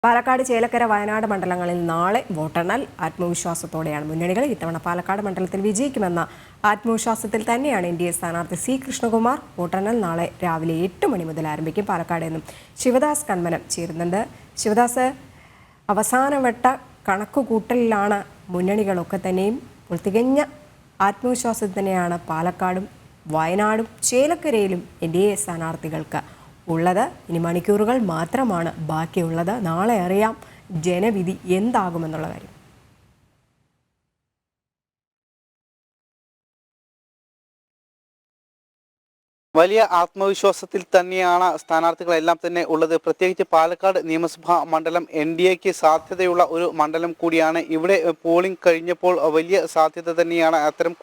പാലക്കാട്, ചേലക്കര, വയനാട് മണ്ഡലങ്ങളിൽ നാളെ വോട്ടെണ്ണൽ. ആത്മവിശ്വാസത്തോടെയാണ് മുന്നണികൾ. ഇത്തവണ പാലക്കാട് മണ്ഡലത്തിൽ വിജയിക്കുമെന്ന ആത്മവിശ്വാസത്തിൽ തന്നെയാണ് NDA സ്ഥാനാർത്ഥി C. കൃഷ്ണകുമാർ. വോട്ടെണ്ണൽ നാളെ രാവിലെ 8 മണി മുതൽ ആരംഭിക്കും. പാലക്കാട് നിന്നും ശിവദാസ് കന്മനം ചേരുന്നുണ്ട്. ശിവദാസ്, അവസാനവട്ട കണക്കുകൂട്ടലിലാണ് മുന്നണികളൊക്കെ തന്നെയും. തികഞ്ഞ ആത്മവിശ്വാസത്തിൽ തന്നെയാണ് പാലക്കാടും വയനാടും ചേലക്കരയിലും NDA സ്ഥാനാർത്ഥികൾക്ക് ഉള്ളത്. ഇനി മണിക്കൂറുകൾ മാത്രമാണ് ബാക്കിയുള്ളത്. നാളെ അറിയാം ജനവിധി എന്താകുമെന്നുള്ള കാര്യം. വലിയ ആത്മവിശ്വാസത്തിൽ തന്നെയാണ് സ്ഥാനാർത്ഥികളെല്ലാം തന്നെ ഉള്ളത്. പ്രത്യേകിച്ച് പാലക്കാട് നിയമസഭാ മണ്ഡലം NDAക്ക് സാധ്യതയുള്ള ഒരു മണ്ഡലം കൂടിയാണ്. ഇവിടെ പോളിംഗ് കഴിഞ്ഞപ്പോൾ വലിയ സാധ്യത തന്നെയാണ്. അത്തരം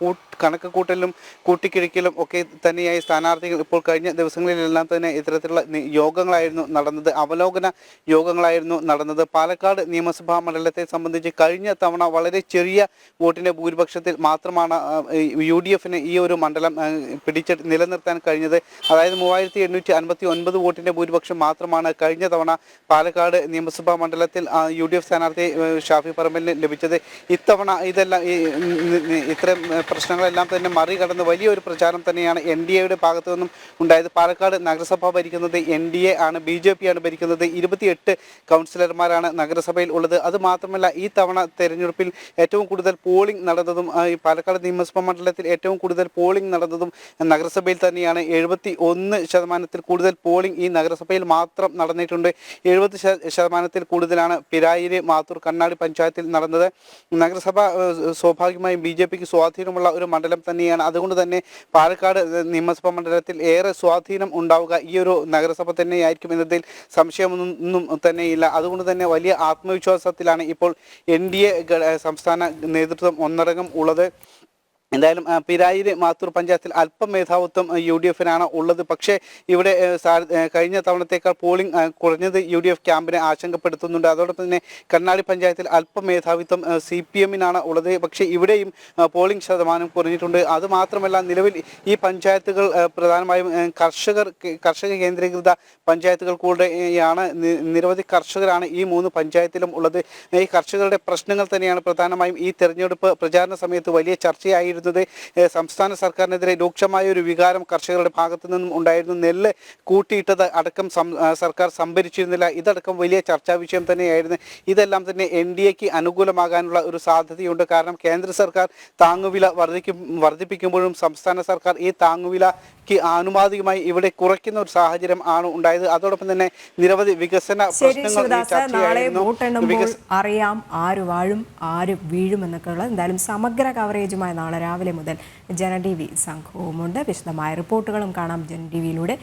കണക്ക് കൂട്ടലിലും കൂട്ടിക്കിഴിക്കലും ഒക്കെ തന്നെയായി സ്ഥാനാർത്ഥികൾ ഇപ്പോൾ കഴിഞ്ഞ ദിവസങ്ങളിലെല്ലാം തന്നെ ഇത്തരത്തിലുള്ള യോഗങ്ങളായിരുന്നു നടന്നത്, അവലോകന യോഗങ്ങളായിരുന്നു നടന്നത്. പാലക്കാട് നിയമസഭാ മണ്ഡലത്തെ സംബന്ധിച്ച് കഴിഞ്ഞ തവണ വളരെ ചെറിയ വോട്ടിന്റെ ഭൂരിപക്ഷത്തിൽ മാത്രമാണ് UDFന് ഈ ഒരു മണ്ഡലം നിലനിർത്താൻ കഴിഞ്ഞത്. അതായത് 3859 വോട്ടിന്റെ ഭൂരിപക്ഷം മാത്രമാണ് കഴിഞ്ഞ തവണ പാലക്കാട് നിയമസഭാ മണ്ഡലത്തിൽ UDF സ്ഥാനാർത്ഥി ഷാഫി പറമ്പലിന് ലഭിച്ചത്. ഇത്തവണ ഇതെല്ലാം ഇത്തരം പ്രശ്നങ്ങളെല്ലാം തന്നെ മറികടന്ന് വലിയൊരു പ്രചാരണം തന്നെയാണ് NDAയുടെ ഭാഗത്തു നിന്നും ഉണ്ടായത്. പാലക്കാട് നഗരസഭ ഭരിക്കുന്നത് NDA ആണ്, BJP ആണ് ഭരിക്കുന്നത്. 28 കൗൺസിലർമാരാണ് നഗരസഭയിൽ ഉള്ളത്. അതുമാത്രമല്ല, ഈ തവണ തെരഞ്ഞെടുപ്പിൽ ഏറ്റവും കൂടുതൽ പോളിംഗ് നടന്നതും ഈ പാലക്കാട് നിയമസഭാ മണ്ഡലത്തിൽ ഏറ്റവും കൂടുതൽ പോളിംഗ് നടന്നതും നഗരസഭയിൽ തന്നെയാണ്. 71% കൂടുതൽ പോളിംഗ് ഈ നഗരസഭയിൽ മാത്രം നടന്നിട്ടുണ്ട്. 70% കൂടുതലാണ് പിരായിരി, മാത്തൂർ, കണ്ണാടി പഞ്ചായത്തിൽ നടന്നത്. നഗരസഭ സ്വാഭാവികമായും BJPക്ക് സ്വാധീനമുള്ള ഒരു മണ്ഡലം തന്നെയാണ്. അതുകൊണ്ട് തന്നെ പാലക്കാട് നിയമസഭാ മണ്ഡലത്തിൽ ഏറെ സ്വാധീനം ഉണ്ടാവുക ഈ ഒരു നഗരസഭ തന്നെയായിരിക്കും എന്നതിൽ സംശയമൊന്നും തന്നെയില്ല. അതുകൊണ്ട് തന്നെ വലിയ ആത്മവിശ്വാസത്തിലാണ് ഇപ്പോൾ NDA സംസ്ഥാന നേതൃത്വം ഒന്നടങ്കം ഉള്ളത്. എന്തായാലും പിരായിരി, മാത്തൂർ പഞ്ചായത്തിൽ അല്പം മേധാവിത്വം UDFനാണ് ഉള്ളത്. പക്ഷേ ഇവിടെ കഴിഞ്ഞ തവണത്തേക്കാൾ പോളിംഗ് കുറഞ്ഞത് UDF ക്യാമ്പിനെ ആശങ്കപ്പെടുത്തുന്നുണ്ട്. അതോടൊപ്പം തന്നെ കണ്ണാടി പഞ്ചായത്തിൽ അല്പം മേധാവിത്വം CPMനാണ് ഉള്ളത്. പക്ഷേ ഇവിടെയും പോളിംഗ് ശതമാനം കുറഞ്ഞിട്ടുണ്ട്. അതുമാത്രമല്ല, നിലവിൽ ഈ പഞ്ചായത്തുകൾ പ്രധാനമായും കർഷക കേന്ദ്രീകൃത പഞ്ചായത്തുകൾ കൂടെയാണ്. നിരവധി കർഷകരാണ് ഈ 3 പഞ്ചായത്തിലും ഉള്ളത്. ഈ കർഷകരുടെ പ്രശ്നങ്ങൾ തന്നെയാണ് പ്രധാനമായും ഈ തെരഞ്ഞെടുപ്പ് പ്രചാരണ സമയത്ത് വലിയ ചർച്ചയായിരുന്നു. സംസ്ഥാന സർക്കാരിനെതിരെ രൂക്ഷമായ ഒരു വികാരം കർഷകരുടെ ഭാഗത്തു നിന്നും ഉണ്ടായിരുന്നു. നെല്ല് കൂട്ടിയിട്ടത് അടക്കം സർക്കാർ സംഭരിച്ചിരുന്നില്ല. ഇതടക്കം വലിയ ചർച്ചാ വിഷയം തന്നെയായിരുന്നു. ഇതെല്ലാം തന്നെ NDAക്ക് അനുകൂലമാകാനുള്ള ഒരു സാധ്യതയുണ്ട്. കാരണം കേന്ദ്ര സർക്കാർ താങ്ങുവില വർദ്ധിപ്പിക്കുമ്പോഴും സംസ്ഥാന സർക്കാർ ഈ താങ്ങുവിലക്ക് ആനുപാതികമായി ഇവിടെ കുറയ്ക്കുന്ന ഒരു സാഹചര്യം ആണ് ഉണ്ടായത്. അതോടൊപ്പം തന്നെ നിരവധി വികസന പ്രശ്നങ്ങൾ അറിയാം ആര് വാഴും ആര് വീഴും എന്നൊക്കെയുള്ള എന്തായാലും സമഗ്ര കവറേജുമായി നാളെ രാവിലെ മുതൽ ജന TV സംഘവുമുണ്ട്. വിശദമായ റിപ്പോർട്ടുകളും കാണാം ജന TVയിലൂടെ.